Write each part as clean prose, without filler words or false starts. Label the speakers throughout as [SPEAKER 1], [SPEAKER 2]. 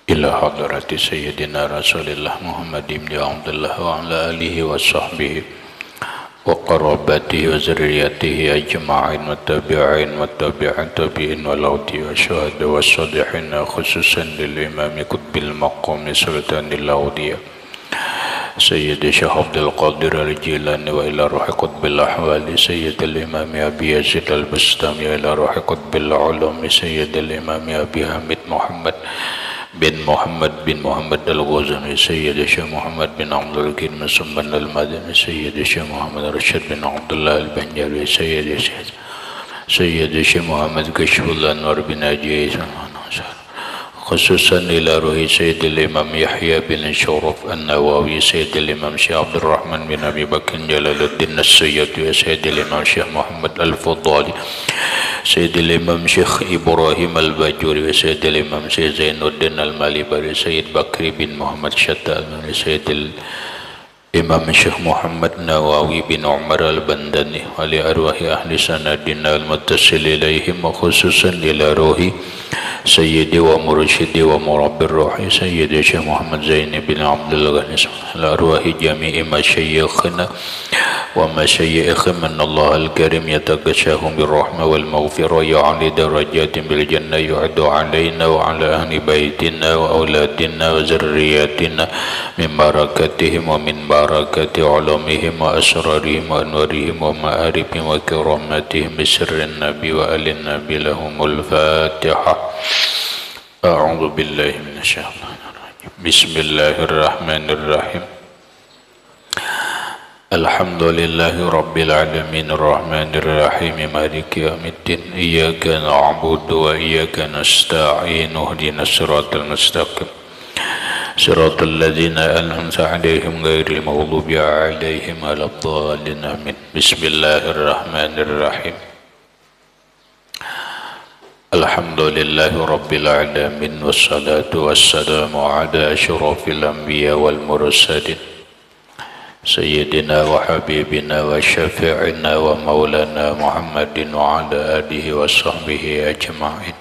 [SPEAKER 1] إلى حضرة سيدنا رسول الله محمد بن عبد الله وعلى آله وصحبه وقرابته وذريته أجمعين والتابعين والتابعين والأولياء والشهداء والصالحين خصوصا للإمام قطب المقام سلطان الأولياء سيد الشيخ عبد القادر الجيلاني وإلى روح قطب الأحوال سيد الإمام أبي يزيد البستامي وإلى روح قطب العلوم سيد الإمام أبي حميد محمد بن محمد الغزني سيد الشيخ محمد بن عبد الكريم سبحان المدني سيد الشيخ محمد رشد بن عبد الله البنجاوي سيد الشيخ محمد كشف الأنوار بن أجيز خصوصا إلى روح سيد الإمام يحيى بن شرف النووي سيد الإمام شيخ عبد الرحمن بن أبي بكر جلال الدين السيوطي سيد الإمام شيخ محمد الفضالي سيد الإمام شيخ إبراهيم الباجوري سيد الإمام شيخ زين الدين المالباري سيد بكر بن محمد شتى سيد الإمام شيخ محمد نواوي بن عمر البندني ولأرواح أهل سندنا المتصل إليهم وخصوصا إلى روح سيدي ومرشدي ومربي الروح سيدي شيخ محمد زين بن عبد الغني الأرواح جميع مشايخنا ومشايخ من الله الكريم يتغشاهم بالرحمة والمغفرة يعلي درجات بالجنة يعد علينا وعلى أهل بيتنا وأولادنا وذرياتنا من بركاتهم ومن بركات علومهم وأسرارهم وأنوارهم ومعارفهم وكراماتهم بسر النبي وآل النبي لهم الفاتحة. أعوذ بالله من الشيطان الرجيم. بسم الله الرحمن الرحيم. الحمد لله رب العالمين الرحمن الرحيم مالك يوم الدين إياك نعبد وإياك نستعين اهدنا الصراط المستقيم صراط الذين أنعمت عليهم غير المغضوب عليهم ولا الضالين آمين. بسم الله الرحمن الرحيم. الحمد لله رب العالمين والصلاة والسلام على أشرف الأنبياء والمرسلين سيدنا وحبيبنا وشفيعنا ومولانا محمد وعلى آله وصحبه أجمعين.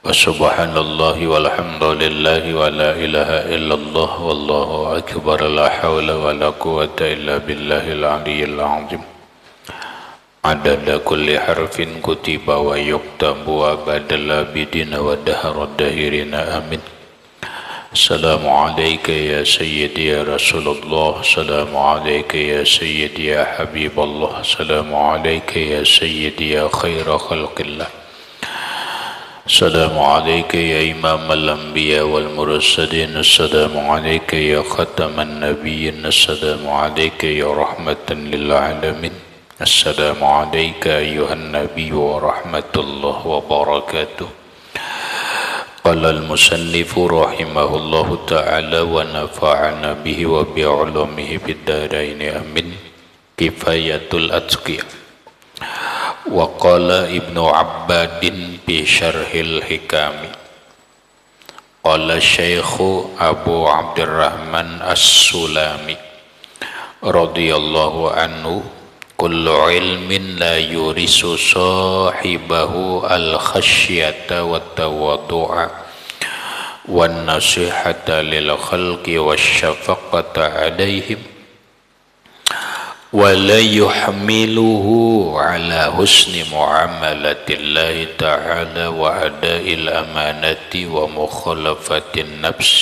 [SPEAKER 1] وسبحان الله والحمد لله ولا إله إلا الله والله أكبر لا حول ولا قوة إلا بالله العلي العظيم. عدد كل حرف كتب ويكتب وبعد العابدين ودهر الداهرين آمين. السلام عليك يا سيدي يا رسول الله السلام عليك يا سيدي يا حبيب الله السلام عليك يا سيدي يا خير خلق الله السلام عليك يا إمام الأنبياء والمرسلين السلام عليك يا ختم النبيين السلام عليك يا رحمة للعالمين السلام عليك أيها النبي ورحمة الله وبركاته. قال المصنف رحمه الله تعالى ونفعنا به وبعلومه في الدارين آمين. كفاية الأتقياء. وقال ابن عباد بشرح الحكام قال الشيخ أبو عبد الرحمن السلامي رضي الله عنه كل علم لا يورث صاحبه الخشية والتواضع والنصيحة للخلق والشفقة عليهم ولا يحمله على حسن معاملة الله تعالى وأداء الأمانة ومخالفة النفس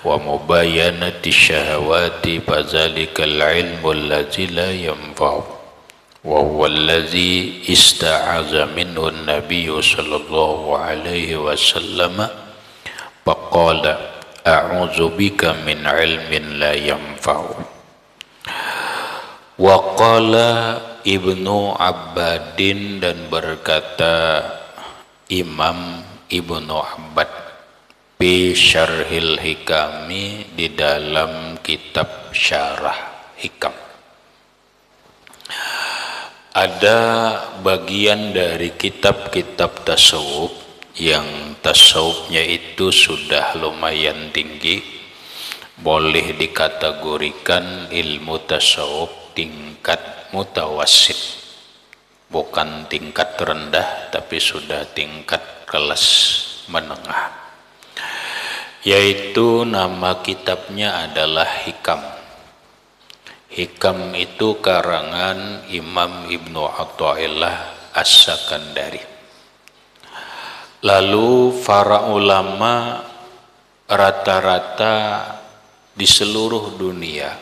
[SPEAKER 1] ومباينة الشهوات فذلك العلم الذي لا ينفع وهو الذي استعاذ منه النبي صلى الله عليه وسلم فقال أعوذ بك من علم لا ينفع. Waqala Ibnu Abbadin dan berkata Imam Ibnu Abbad bi syarhil hikami di dalam kitab syarah hikam. Ada bagian dari kitab-kitab tasawuf yang tasawufnya itu sudah lumayan tinggi, boleh dikategorikan ilmu tasawuf tingkat mutawassit, bukan tingkat rendah tapi sudah tingkat kelas menengah, yaitu nama kitabnya adalah Hikam. Hikam itu karangan Imam Ibnu Athaillah As-Sakandari. Lalu para ulama rata-rata di seluruh dunia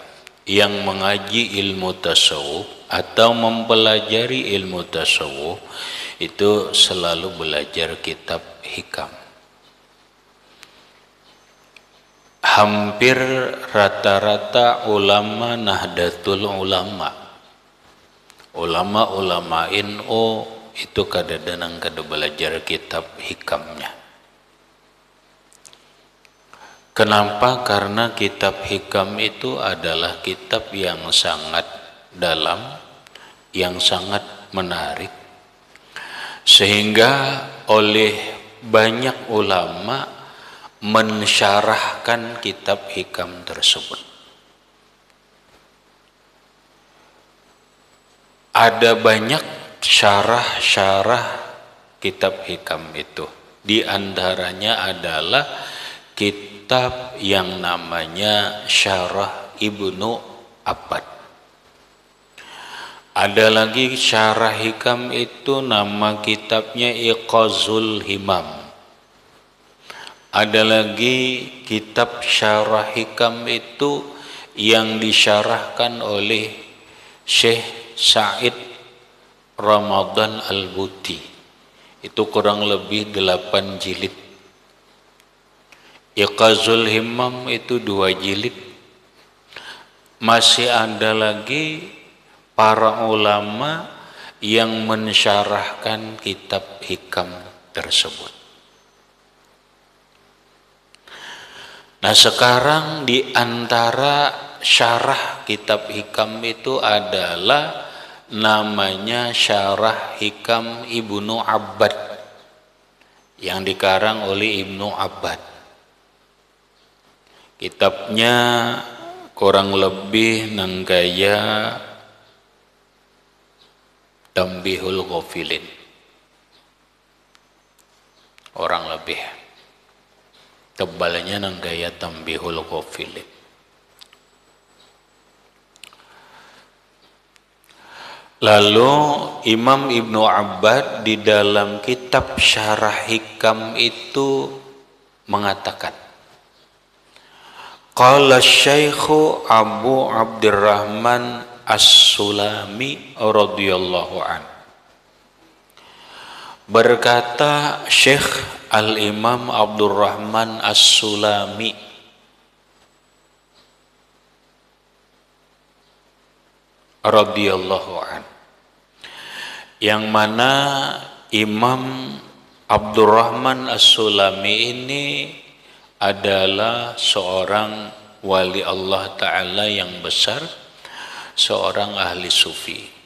[SPEAKER 1] yang mengaji ilmu tasawuf atau mempelajari ilmu tasawuf itu selalu belajar kitab Hikam. Hampir rata-rata ulama Nahdlatul Ulama, ulama-ulama NU itu kadang-kadang kada belajar kitab Hikamnya. Kenapa? Karena kitab Hikam itu adalah kitab yang sangat dalam, yang sangat menarik, sehingga oleh banyak ulama mensyarahkan kitab Hikam tersebut. Ada banyak syarah-syarah kitab Hikam itu. Di antaranya adalah kitab yang namanya Syarah Ibnu Abbad. Ada lagi Syarah Hikam itu nama kitabnya Iqazul Himam. Ada lagi kitab Syarah Hikam itu yang disyarahkan oleh Syekh Said Ramadan Al-Buti. Itu kurang lebih 8 jilid. Iqazul Himam itu 2 jilid. Masih ada lagi para ulama yang mensyarahkan kitab Hikam tersebut. Nah, sekarang di antara syarah kitab Hikam itu adalah namanya Syarah Hikam Ibnu Abbad yang dikarang oleh Ibnu Abbad. Kitabnya kurang lebih nanggaya Tambihul Ghafilin. Orang lebih tebalnya nanggaya Tambihul Ghafilin. Lalu Imam Ibnu Abbad di dalam kitab Syarah Hikam itu mengatakan, qala Syekhu Abu Abdurrahman As-Sulami radhiyallahu an. Berkata Syekh Al-Imam Abdurrahman As-Sulami radhiyallahu an, yang mana Imam Abdurrahman As-Sulami ini adalah seorang wali Allah Ta'ala yang besar, seorang ahli sufi.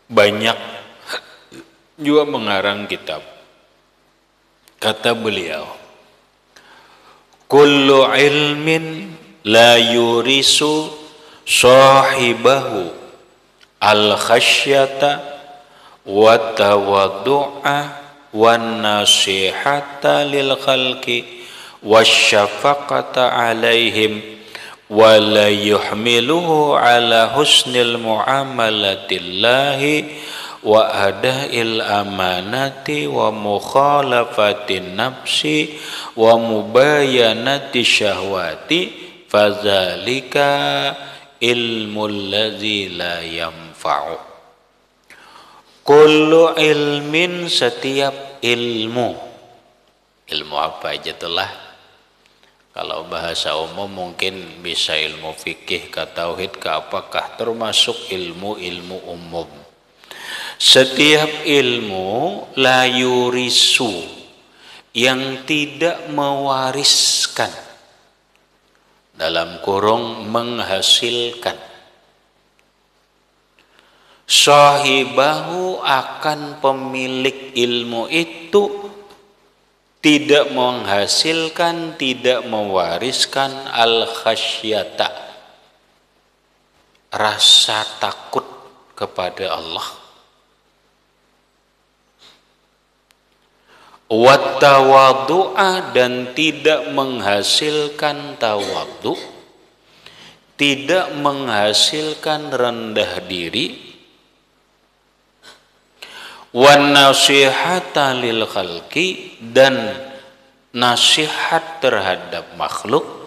[SPEAKER 1] Banyak juga mengarang kitab. Kata beliau, kullu ilmin la yurisu sahibahu al-khasyata wa tawaddu'a wan nasihata lil khalqi wasyafaqata alaihim wa la yuhmiluhu ala husnil muamalatillahi wa ada'il amanati wa mukhalafatin nafsi wa mubayanati syahwati fadzalika ilmul ladzi la yanfa'u. Kullu ilmin, setiap ilmu. Ilmu apa aja telah? Kalau bahasa umum mungkin bisa ilmu fikih, ke tauhid, ke apakah, termasuk ilmu-ilmu umum. Setiap ilmu la yurisu, yang tidak mewariskan, dalam kurung menghasilkan, sahibahu, akan pemilik ilmu itu, tidak menghasilkan, tidak mewariskan al-khasyata, rasa takut kepada Allah, wattawadu'a, dan tidak menghasilkan tawadhu, tidak menghasilkan rendah diri, wan nasihata lil khalqi, dan nasihat terhadap makhluk,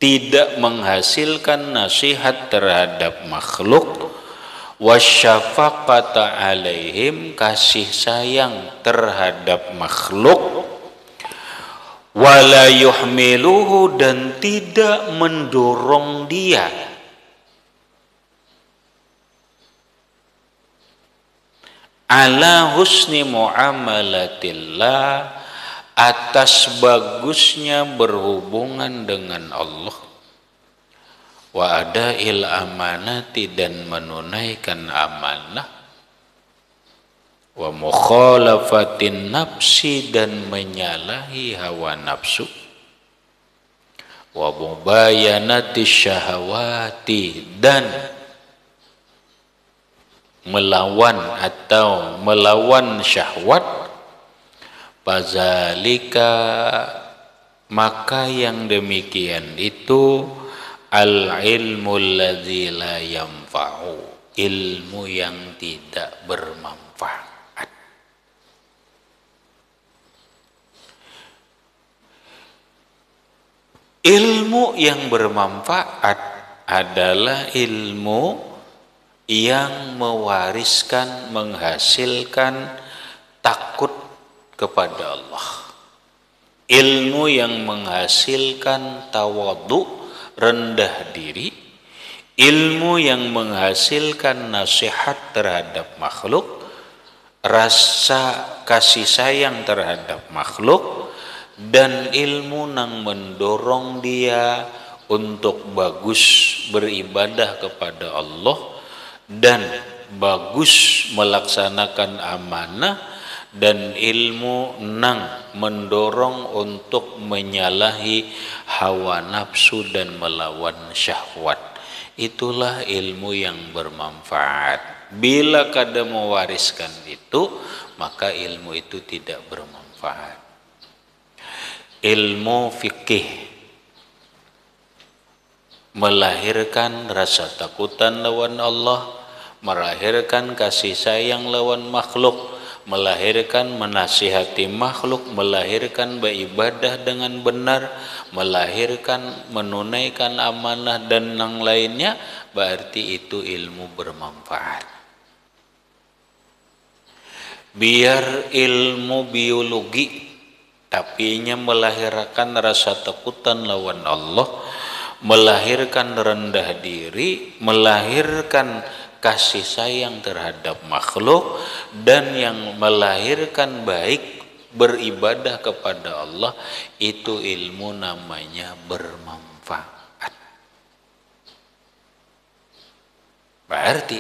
[SPEAKER 1] tidak menghasilkan nasihat terhadap makhluk, wasyafaqata alaihim, kasih sayang terhadap makhluk, wala yuhmiluhu, dan tidak mendorong dia ala husni muamalatillah, atas bagusnya berhubungan dengan Allah, wa adail amanati, dan menunaikan amanah, wa mukhalafatin nafsi, dan menyalahi hawa nafsu, wa mubayanati syahawati, dan melawan atau melawan syahwat. Fazalika, maka yang demikian itu al ilmu alladzi la yanfa'u, ilmu yang tidak bermanfaat. Ilmu yang bermanfaat adalah ilmu yang mewariskan, menghasilkan takut kepada Allah, ilmu yang menghasilkan tawadhu, rendah diri, ilmu yang menghasilkan nasihat terhadap makhluk, rasa kasih sayang terhadap makhluk, dan ilmu yang mendorong dia untuk bagus beribadah kepada Allah dan bagus melaksanakan amanah, dan ilmu nang mendorong untuk menyalahi hawa nafsu dan melawan syahwat. Itulah ilmu yang bermanfaat. Bila kada mewariskan itu, maka ilmu itu tidak bermanfaat. Ilmu fikih melahirkan rasa takutan lawan Allah, melahirkan kasih sayang lawan makhluk, melahirkan menasihati makhluk, melahirkan beribadah dengan benar, melahirkan menunaikan amanah dan yang lainnya, berarti itu ilmu bermanfaat. Biar ilmu biologi tapinya melahirkan rasa takutan lawan Allah, melahirkan rendah diri, melahirkan kasih sayang terhadap makhluk, dan yang melahirkan baik beribadah kepada Allah, itu ilmu namanya bermanfaat. Berarti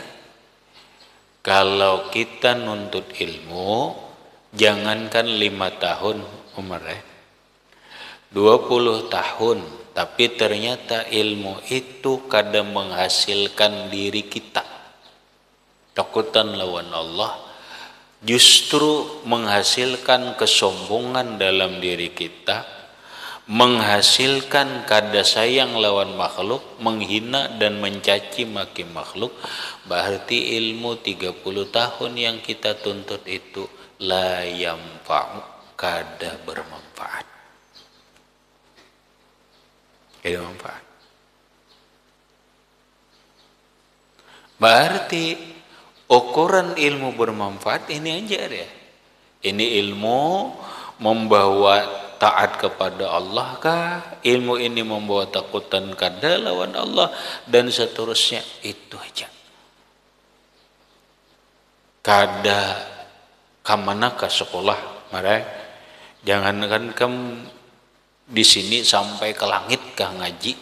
[SPEAKER 1] kalau kita nuntut ilmu, jangankan 5 tahun umurnya, 20 tahun, tapi ternyata ilmu itu kadang menghasilkan diri kita takutan lawan Allah, justru menghasilkan kesombongan dalam diri kita, menghasilkan kada sayang lawan makhluk, menghina dan mencaci maki makhluk. Berarti ilmu 30 tahun yang kita tuntut itu la yanfa'u, kada bermanfaat. Kada manfaat. Berarti ukuran ilmu bermanfaat ini aja ya. Ini ilmu membawa taat kepada Allah kah? Ilmu ini membawa takutan kada lawan Allah dan seterusnya, itu aja. Kada kamana ke sekolah, mare. Jangankan kamu di sini sampai ke langit kah ngaji.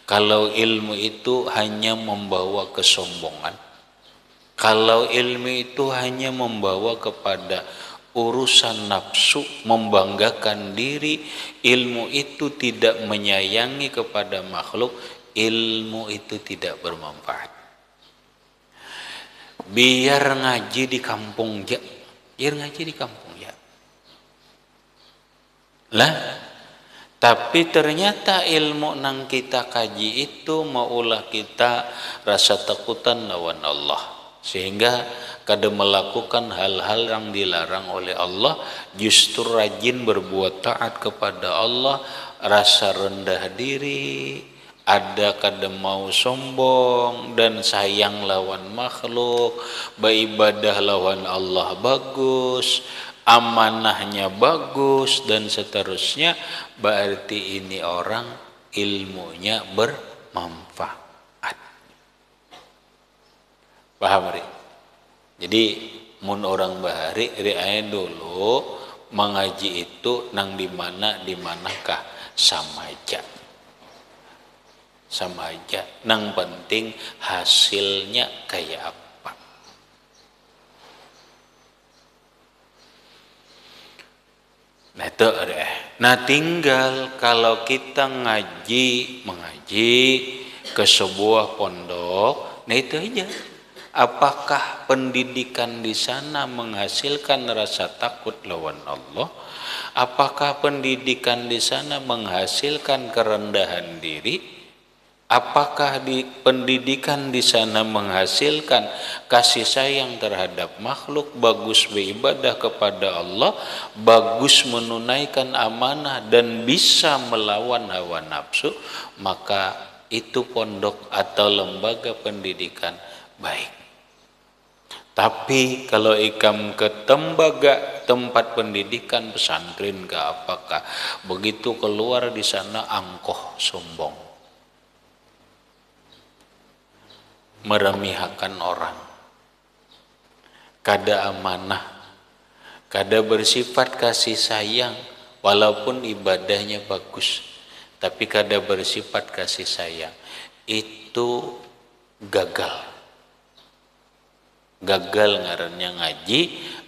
[SPEAKER 1] Kalau ilmu itu hanya membawa kesombongan, kalau ilmu itu hanya membawa kepada urusan nafsu, membanggakan diri, ilmu itu tidak menyayangi kepada makhluk, ilmu itu tidak bermanfaat. Biar ngaji di kampung ya, biar ngaji di kampung ya. Lah, tapi ternyata ilmu nang kita kaji itu maulah kita rasa takutan lawan Allah, sehingga kada melakukan hal-hal yang dilarang oleh Allah, justru rajin berbuat taat kepada Allah, rasa rendah diri, ada kada mau sombong dan sayang lawan makhluk, beribadah lawan Allah bagus, amanahnya bagus dan seterusnya. Berarti ini orang ilmunya bermanfaat. Paham ri? Jadi mun orang bahari ri dulu mengaji itu nang di manakah sama aja. Sama aja, nang penting hasilnya kayak apa. Nah itu nah tinggal kalau kita mengaji ke sebuah pondok, nah itu aja. Apakah pendidikan di sana menghasilkan rasa takut lawan Allah? Apakah pendidikan di sana menghasilkan kerendahan diri? Apakah pendidikan di sana menghasilkan kasih sayang terhadap makhluk, bagus beribadah kepada Allah, bagus menunaikan amanah dan bisa melawan hawa nafsu, maka itu pondok atau lembaga pendidikan baik. Tapi kalau ikam ke tempat pendidikan pesantren ke apakah, begitu keluar di sana angkoh sombong, meremehkan orang, kada amanah, kada bersifat kasih sayang, walaupun ibadahnya bagus, tapi kada bersifat kasih sayang, itu gagal ngarannya ngaji,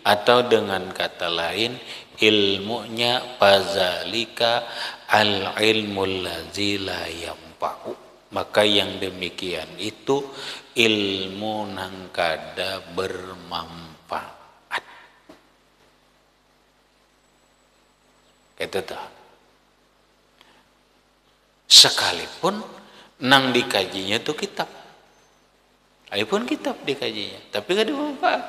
[SPEAKER 1] atau dengan kata lain ilmunya fazalika al ilmul ladzi la yanfa'u. Maka yang demikian itu ilmu nang kada bermanfaat. Itu tuh. Sekalipun nang dikajinya tuh kitab. Sekalipun kitab dikajinya, tapi kada bermanfaat.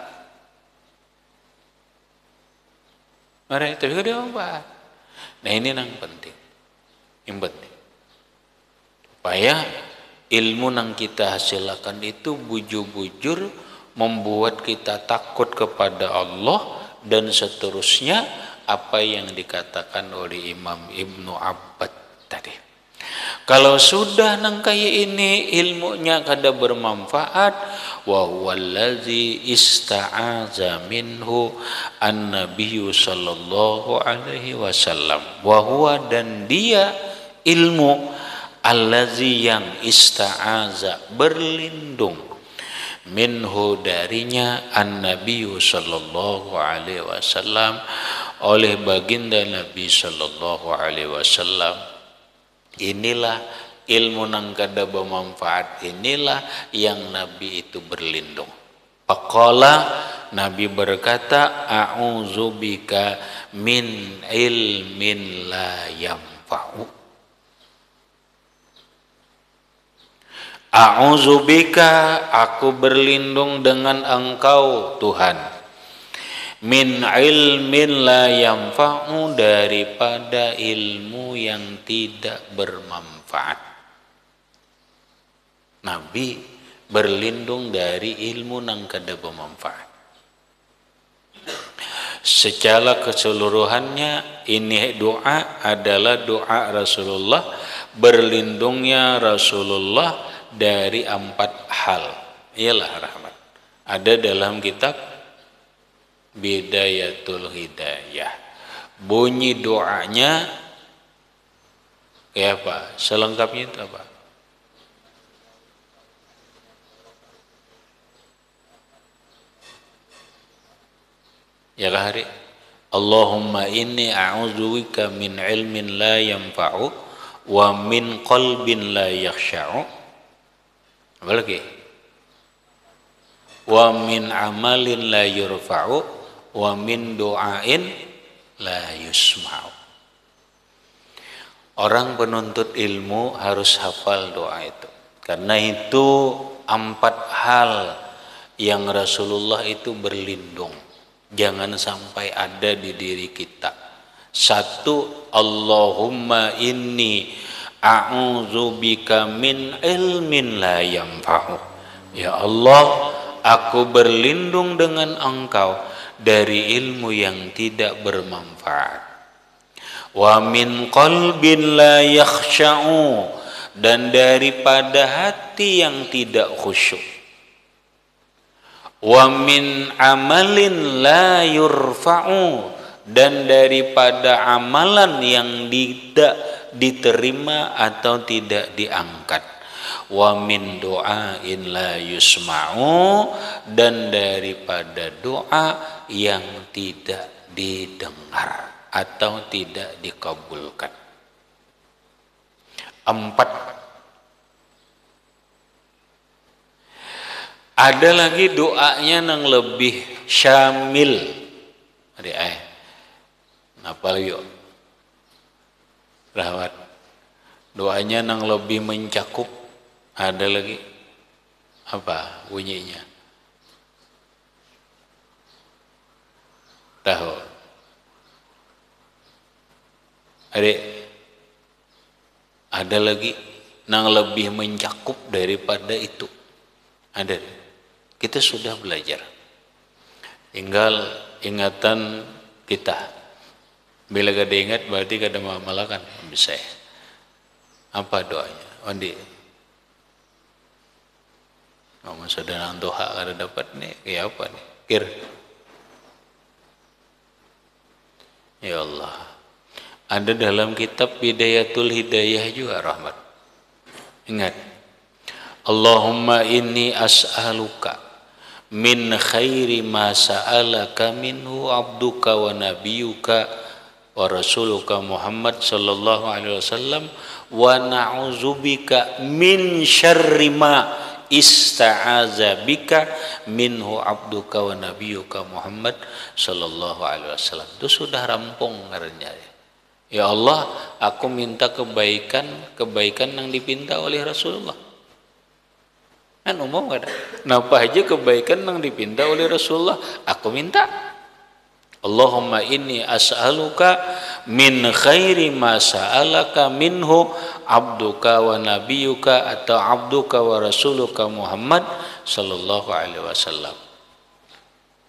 [SPEAKER 1] Tapi kada bermanfaat. Nah ini nang penting. Yang penting. Supaya ilmu yang kita hasilkan itu bujur-bujur membuat kita takut kepada Allah dan seterusnya, apa yang dikatakan oleh Imam Ibnu Abbad tadi. Kalau sudah nang kayak ini ilmunya kada bermanfaat, wa huwallazi ista'aza minhu an-nabiyyu sallallahu alaihi wasallam, wa huwa dan dia ilmu allazi yang ista'aza berlindung minhu darinya an-nabiyyu sallallahu alaihi wasallam oleh baginda Nabi sallallahu alaihi wasallam. Inilah ilmu nang kada bermanfaat, inilah yang Nabi itu berlindung. Faqala, Nabi berkata, a'udzubika min ilmin la yanfa'u. A'udzubika, aku berlindung dengan engkau Tuhan, min ilmin la yanfa'u, daripada ilmu yang tidak bermanfaat. Nabi berlindung dari ilmu yang kada bermanfaat. Secara keseluruhannya ini doa adalah doa Rasulullah, berlindungnya Rasulullah dari 4 hal. Ialah rahmat. Ada dalam kitab Bidayatul Hidayah. Bunyi doanya kayak apa? Selengkapnya itu apa? Ya hari Allahumma inni a'udzubika min ilmin la yanfa'u wa min qalbin la yakhsha'u, apa lagi, wa min amalin la yurfa'u, wa min du'ain la yusma'u. Orang penuntut ilmu harus hafal doa itu, karena itu 4 hal yang Rasulullah itu berlindung jangan sampai ada di diri kita. 1, Allahumma inni a'udzubika min ilmin la yanfa'u. Ya Allah, aku berlindung dengan Engkau dari ilmu yang tidak bermanfaat. Wa min qalbin la yakhsha'u, dan daripada hati yang tidak khusyuk. Wa min amalin la yurfa'u, dan daripada amalan yang tidak diterima atau tidak diangkat. Wa min du'ain la yusma'u, dan daripada doa yang tidak didengar atau tidak dikabulkan. 4. Ada lagi doanya yang lebih syamil. Apa yuk? Rawat. Doanya yang lebih mencakup. Ada lagi. Apa bunyinya? Tahu? Adik, ada lagi yang lebih mencakup daripada itu. Ada. Kita sudah belajar. Tinggal ingatan kita. Bila kada ingat berarti kada mengamalkan. Bisa. Apa doanya? Ondi. Kamu sudah nang doa kada dapat nih. Ya apa nih? Kir. Ya Allah. Ada dalam kitab Bidayatul Hidayah juga, Rahmat. Ingat. Allahumma inni as'aluka min khairi ma sa'alaka minhu abduka wa nabiyuka wa rasuluka Muhammad sallallahu alaihi wasallam, wa na'udzubika min syarri ma ista'aza bika minhu abduka wa nabiyuka Muhammad sallallahu alaihi wasallam. Itu sudah rampung ngarannya. Ya Allah, aku minta kebaikan yang dipinta oleh Rasulullah. Kan umum ada. Napa aja kebaikan yang dipinta oleh Rasulullah, aku minta. Allahumma inni as'aluka min khairi ma sa'alaka minhu abduka wa nabiyuka atau abduka wa rasuluka Muhammad sallallahu alaihi wasallam.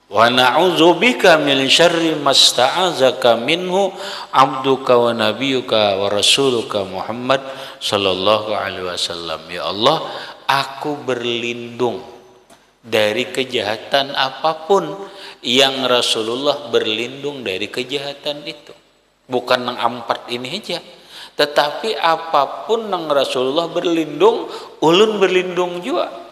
[SPEAKER 1] Wa na'udzubika min syarri masta'azaka minhu abduka wa nabiyuka wa rasuluka Muhammad sallallahu alaihi wasallam. Ya Allah, aku berlindung dari kejahatan apapun yang Rasulullah berlindung dari kejahatan itu. Bukan yang 4 ini aja, tetapi apapun yang Rasulullah berlindung, ulun berlindung juga.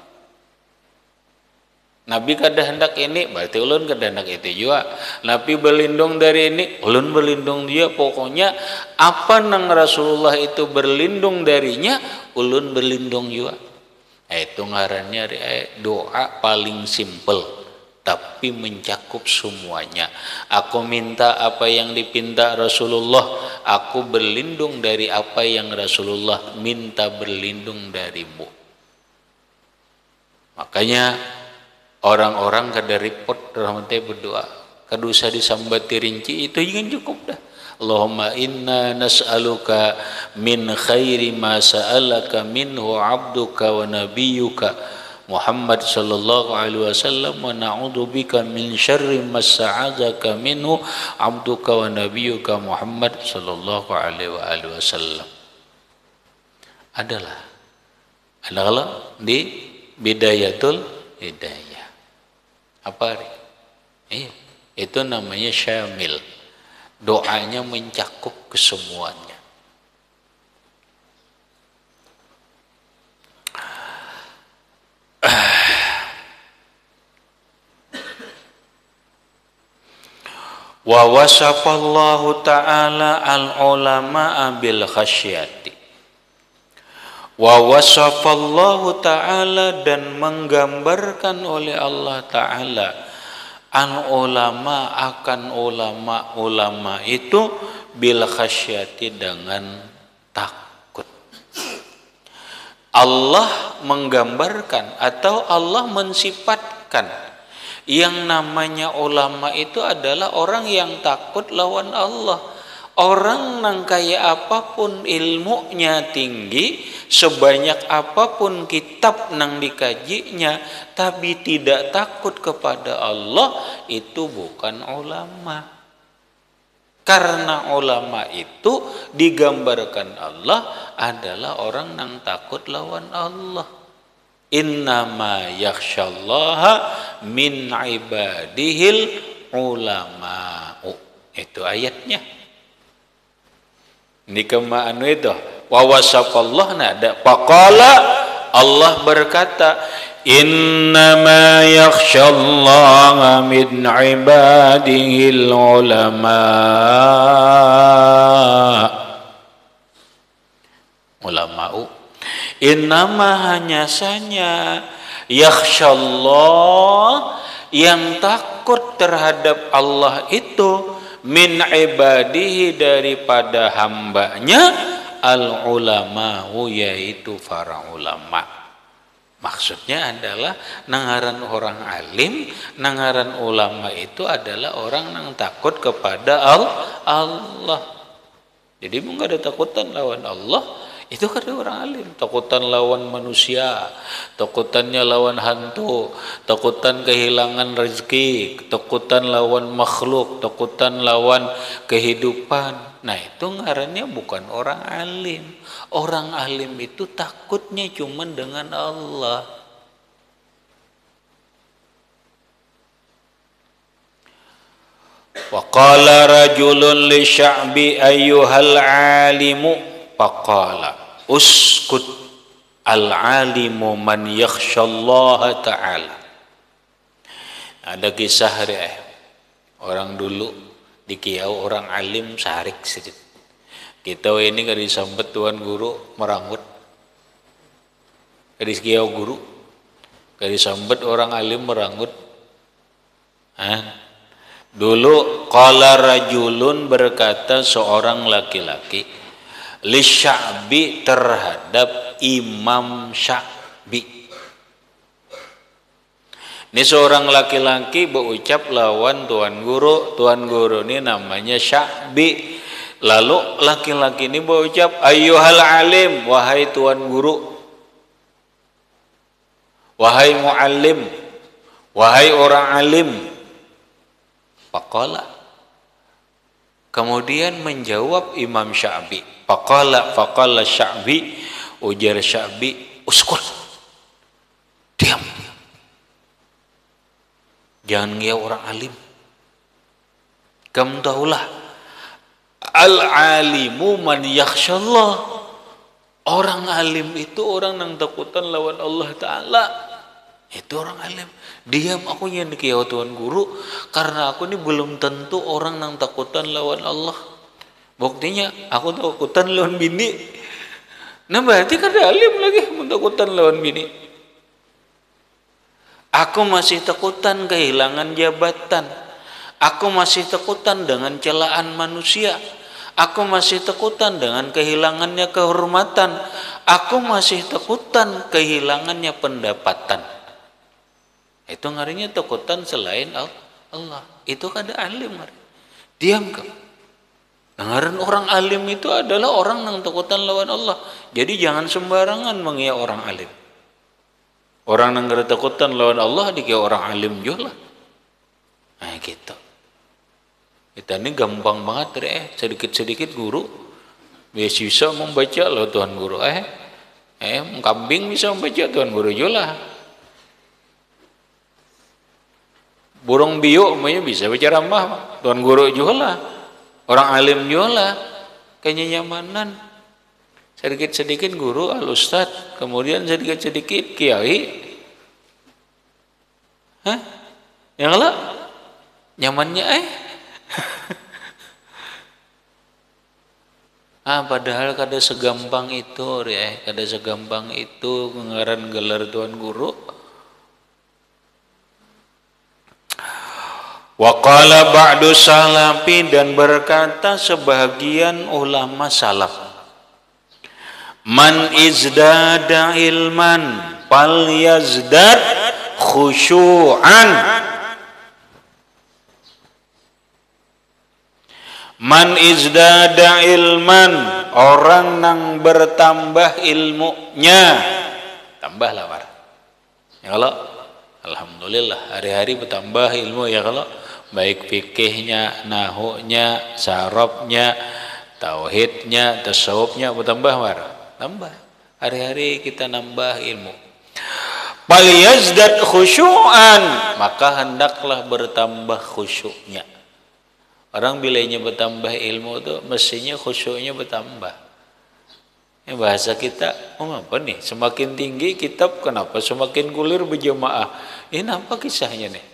[SPEAKER 1] Nabi kada hendak ini, berarti ulun kada hendak itu juga. Nabi berlindung dari ini, ulun berlindung dia. Pokoknya apa nang Rasulullah itu berlindung darinya, ulun berlindung juga. Itu ngarannya doa paling simple, tapi mencakup semuanya. Aku minta apa yang dipinta Rasulullah, aku berlindung dari apa yang Rasulullah minta berlindung darimu. Makanya orang-orang kada repot rahmatnya berdoa, kada usah disambati rinci, itu juga cukup dah. Allahumma inna nas'aluka min khairi ma sa'alaka minhu abduka wa nabiyyuka Muhammad sallallahu alaihi wasallam, wa na'udzubika min syarri ma sa'adzaka minhu abduka wa nabiyyuka Muhammad sallallahu alaihi wasallam. Adalah di Bidayatul Hidayah. Apa ini? Itu namanya syamil. Doanya mencakup kesemuanya. Wa wasafallahu ta'ala al-ulama'a bil khasyati. Wa wasafallahu ta'ala, dan menggambarkan oleh Allah ta'ala an ulama, akan ulama itu bil khasyati, dengan takut. Allah menggambarkan atau Allah mensifatkan yang namanya ulama itu adalah orang yang takut lawan Allah. Orang nang kaya apapun ilmunya tinggi, sebanyak apapun kitab nang dikajinya, tapi tidak takut kepada Allah, itu bukan ulama. Karena ulama itu digambarkan Allah adalah orang nang takut lawan Allah. Innama yakhsyallaha min ibadihil ulama'u. Itu ayatnya. Ini kema anu itu wa wasafallah, ada faqala, Allah berkata innama yakhsyallaha min ibadihil ulama. Ulama'u, innama, hanya saja, yakhsyallah, yang takut terhadap Allah itu, min ibadihi, daripada hambanya, al ulama'u, yaitu para ulama. Maksudnya adalah nangaran orang alim, nangaran ulama itu adalah orang yang takut kepada Allah. Jadi enggak ada takutan lawan Allah, itu kan orang alim. Takutan lawan manusia, takutannya lawan hantu, takutan kehilangan rezeki, takutan lawan makhluk, takutan lawan kehidupan. Nah, itu ngarannya bukan orang alim. Orang alim itu takutnya cuma dengan Allah. Wa qala rajulun li sya'bi ayyuhal alimu faqala uskut al-alimu man yakhshallaha ta'ala. Ada kisah orang dulu di Kiau, orang alim sarik sedikit. Kita ini kan disambet tuan guru meranggut. Kadis Kiau guru, kadis sambet orang alim meranggut. Dulu qala rajulun, berkata seorang laki-laki, li Sya'bi, terhadap Imam Sya'bi. Ini seorang laki-laki berucap lawan tuan guru ini namanya Sya'bi. Lalu laki-laki ini berucap, ayyuhal alim, wahai tuan guru, wahai muallim, wahai orang alim. Faqala, kemudian menjawab Imam Sya'bi. Faqala Sya'bi, ujar Sya'bi, uskut, diam, jangan ngiau orang alim. Kamu tahulah, al-alimu man yakhsyallah, orang alim itu orang yang takutan lawan Allah Ta'ala. Itu orang alim. Diam aku yang dikiau tuan guru, karena aku ini belum tentu orang yang takutan lawan Allah. Buktinya aku takutan lawan bini. Nah berarti kan alim lagi takutan lawan bini. Aku masih takutan kehilangan jabatan. Aku masih takutan dengan celaan manusia. Aku masih takutan dengan kehilangannya kehormatan. Aku masih takutan kehilangannya pendapatan. Itu ngarinya takutan selain Allah. Itu kada alim ngari. Diam kamu. Ngaran orang alim itu adalah orang yang takutan lawan Allah. Jadi jangan sembarangan mengia orang alim. Orang yang kada takutan lawan Allah dikira orang alim juga lah. Nah gitu. Kita ini gampang banget sedikit-sedikit guru bisa membaca loh tuan guru. Kambing bisa membaca tuan guru juga lah. Burung biuk bisa bicara mah tuan guru juga lah. Orang alim juga lah. Kenyamanan. Sedikit-sedikit guru al-ustad, kemudian sedikit-sedikit kiai. Yang lah nyamannya Padahal kada segampang itu ya, kada segampang itu ngaran gelar tuan guru. Wa qala ba'du salafi, dan berkata sebahagian ulama salaf, man izdada ilman fal yazdad khusyu'an. Man izdada ilman, orang nang bertambah ilmunya, tambahlah war. Ya kalau alhamdulillah hari-hari bertambah ilmu ya, kalau baik fikihnya, nahunya, sarabnya, tauhidnya, tasawufnya bertambah war. Tambah. Hari-hari kita nambah ilmu. Fal yazdad khusyu'an, maka hendaklah bertambah khusyuknya. Orang bilanya bertambah ilmu itu mestinya khusyuknya bertambah. Ya, bahasa kita, apa nih? Semakin tinggi kitab, kenapa semakin gulir berjamaah? Ini apa kisahnya nih?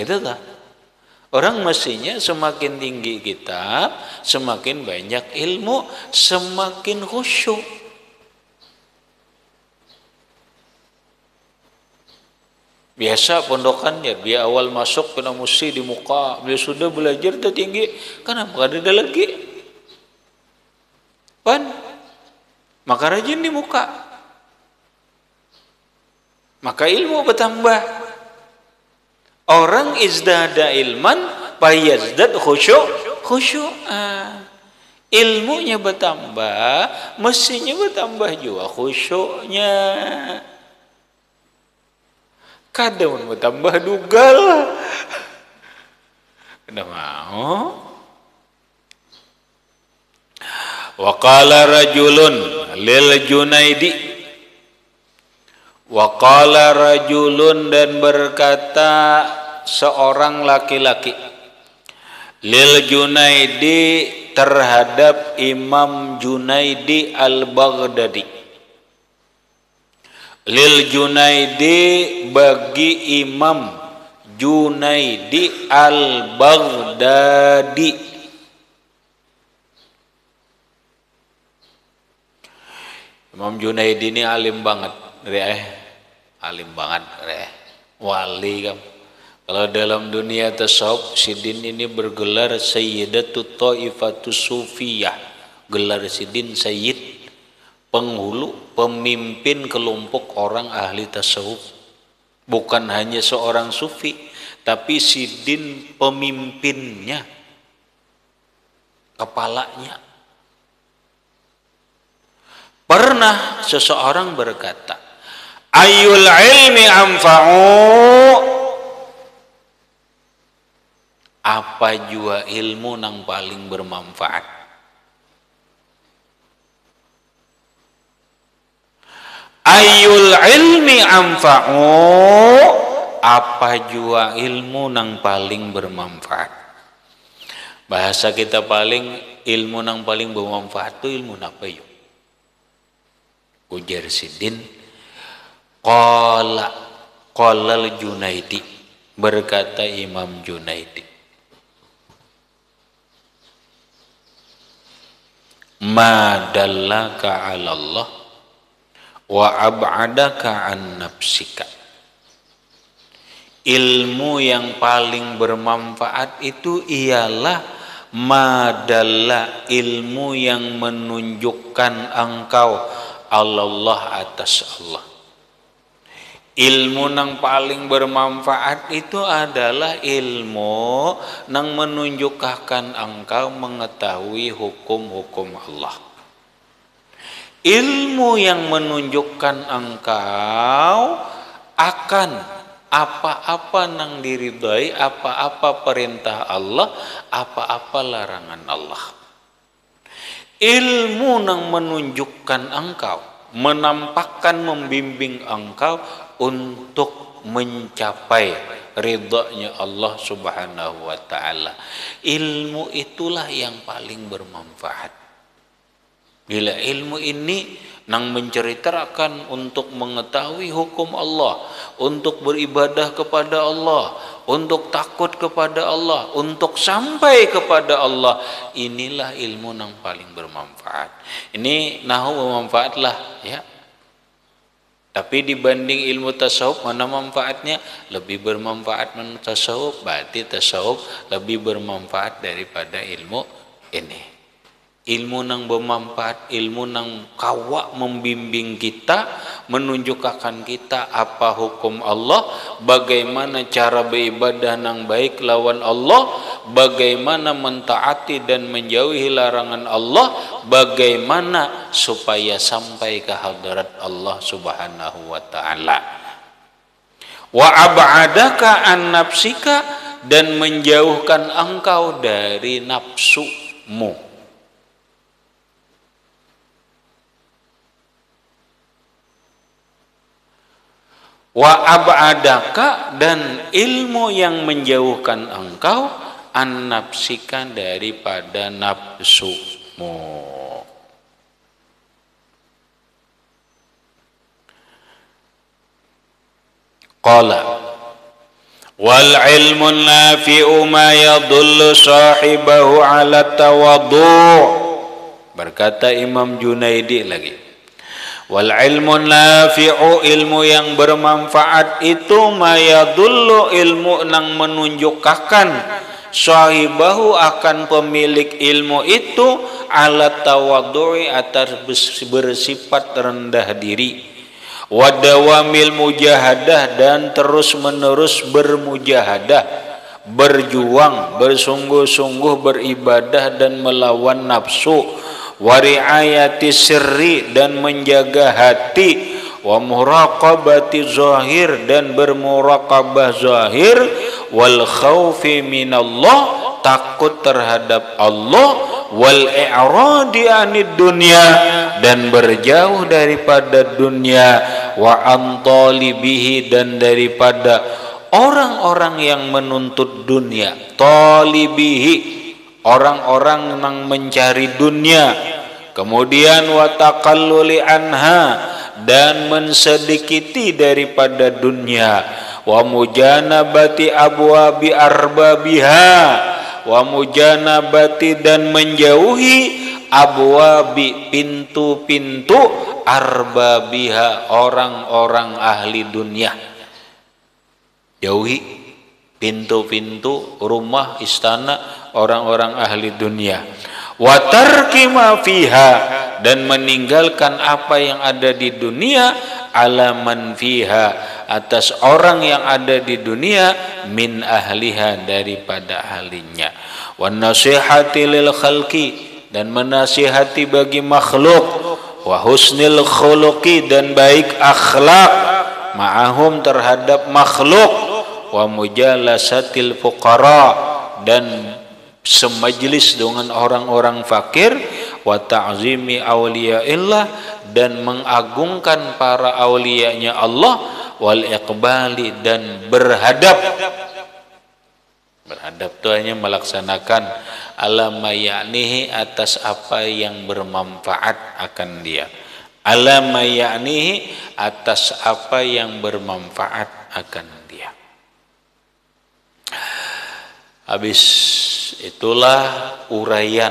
[SPEAKER 1] Gitu tak? Orang mestinya semakin tinggi kitab, semakin banyak ilmu, semakin khusyuk. Biasa pondokannya, dia awal masuk kena mesti di muka, dia sudah belajar tertinggi, kenapa ada lagi? Maka rajin di muka, maka ilmu bertambah. Orang izdada ilman fayazdad khusyu'an. Ilmunya bertambah, mestinya bertambah juga khusyuknya. Kadang bertambah dugal. Kena mau. Wa qala rajulun lil Junaidi. Wa qala rajulun, dan berkata seorang laki-laki lil Junaidi, terhadap Imam Junaidi al-Baghdadi. Lil Junaidi, bagi Imam Junaidi al-Baghdadi. Imam Junaidi ini alim banget, alim banget, wali kan. Kalau dalam dunia tasawuf, Sidin ini bergelar Sayyidatut Thaifatus Sufiyah, gelar Sidin Sayyid, penghulu, pemimpin kelompok orang ahli tasawuf. Bukan hanya seorang sufi, tapi Sidin pemimpinnya, kepalanya. Pernah seseorang berkata, ayyul ilmi anfa'u, apa jua ilmu nang paling bermanfaat? Ayyul ilmi anfa'u, apa jua ilmu nang paling bermanfaat? Bahasa kita paling, ilmu nang paling bermanfaat itu ilmu apa yuk? Ujar Sidin, qala al-Junaidi, berkata Imam Junaidi, ma dallaka 'ala Allah wa ab'adaka an nafsika. Ilmu yang paling bermanfaat itu ialah madalla, ilmu yang menunjukkan engkau Allah atas Allah. Ilmu yang paling bermanfaat itu adalah ilmu yang menunjukkan engkau mengetahui hukum-hukum Allah. Ilmu yang menunjukkan engkau akan apa-apa yang diridai, apa-apa perintah Allah, apa-apa larangan Allah. Ilmu yang menunjukkan engkau, menampakkan, membimbing engkau untuk mencapai ridhanya Allah Subhanahu wa ta'ala. Ilmu itulah yang paling bermanfaat. Bila ilmu ini nang menceritakan untuk mengetahui hukum Allah, untuk beribadah kepada Allah, untuk takut kepada Allah, untuk sampai kepada Allah, inilah ilmu yang paling bermanfaat. Ini nahu bermanfaat lah ya. Tapi dibanding ilmu tasawuf, mana manfaatnya? Lebih bermanfaat mana tasawuf? Berarti tasawuf lebih bermanfaat daripada ilmu ini. Ilmu nang bermanfaat, ilmu nang kawak membimbing kita, menunjukkan kita apa hukum Allah, bagaimana cara beribadah nang baik lawan Allah, bagaimana mentaati dan menjauhi larangan Allah, bagaimana supaya sampai ke hadirat Allah Subhanahu wa taala. Wa ab'adaka an nafsika, dan menjauhkan engkau dari nafsumu. Wa ab'adaka, dan ilmu yang menjauhkan engkau an nafsika, daripada nafsumu. Qala wal ilmu nafi'u ma yadullu sahibahu ala tawaddu'. Berkata Imam Junaidi lagi, wal ilmu nafi'u, ilmu yang bermanfaat itu mayadullu, ilmu nang menunjukkan sahibahu, akan pemilik ilmu itu ala tawaddu'i, atas bersifat rendah diri, wadawamil mujahadah, dan terus menerus bermujahadah, berjuang, bersungguh-sungguh beribadah dan melawan nafsu, wari'ayati sirri, dan menjaga hati, wa muraqabati zahir, dan bermuraqabah zahir, wal khaufi minallah, takut terhadap Allah, wal i'radi anid dunya, dan berjauh daripada dunia, wa antalibihi, dan daripada orang-orang yang menuntut dunia, talibihi, orang-orang yang mencari dunia, kemudian watakalluli anha, dan mensedikiti daripada dunia, wa mujanabati abwabi arbabiha, wa mujanabati, dan menjauhi abwabi, pintu-pintu, arbabiha, orang-orang ahli dunia. Jauhi pintu-pintu rumah istana orang-orang ahli dunia. Wa tarki ma fiha, dan meninggalkan apa yang ada di dunia, ala man fiha, atas orang yang ada di dunia, min ahliha, daripada ahlinya. Wa nasihati lil khalqi, dan menasihati bagi makhluk, wa husnil khuluqi, dan baik akhlak, ma'ahum, terhadap makhluk, wa mujalasatil fuqara, dan semajlis dengan orang-orang fakir, wa ta'zimi awliyaillah, dan mengagungkan para awliyanya Allah, wal iqbali, dan berhadap itu hanya melaksanakan alama ya'nihi, atas apa yang bermanfaat akan dia, alama ya'nihi, atas apa yang bermanfaat akan dia. Habis itulah uraian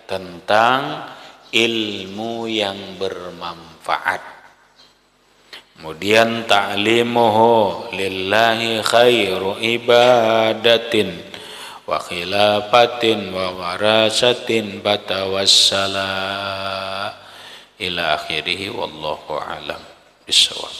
[SPEAKER 1] tentang ilmu yang bermanfaat. Kemudian ta'limuhu lillahi khairu ibadatin wa khilafatin wa warasatin batawassala ila akhirih, wallahu alam bisawab.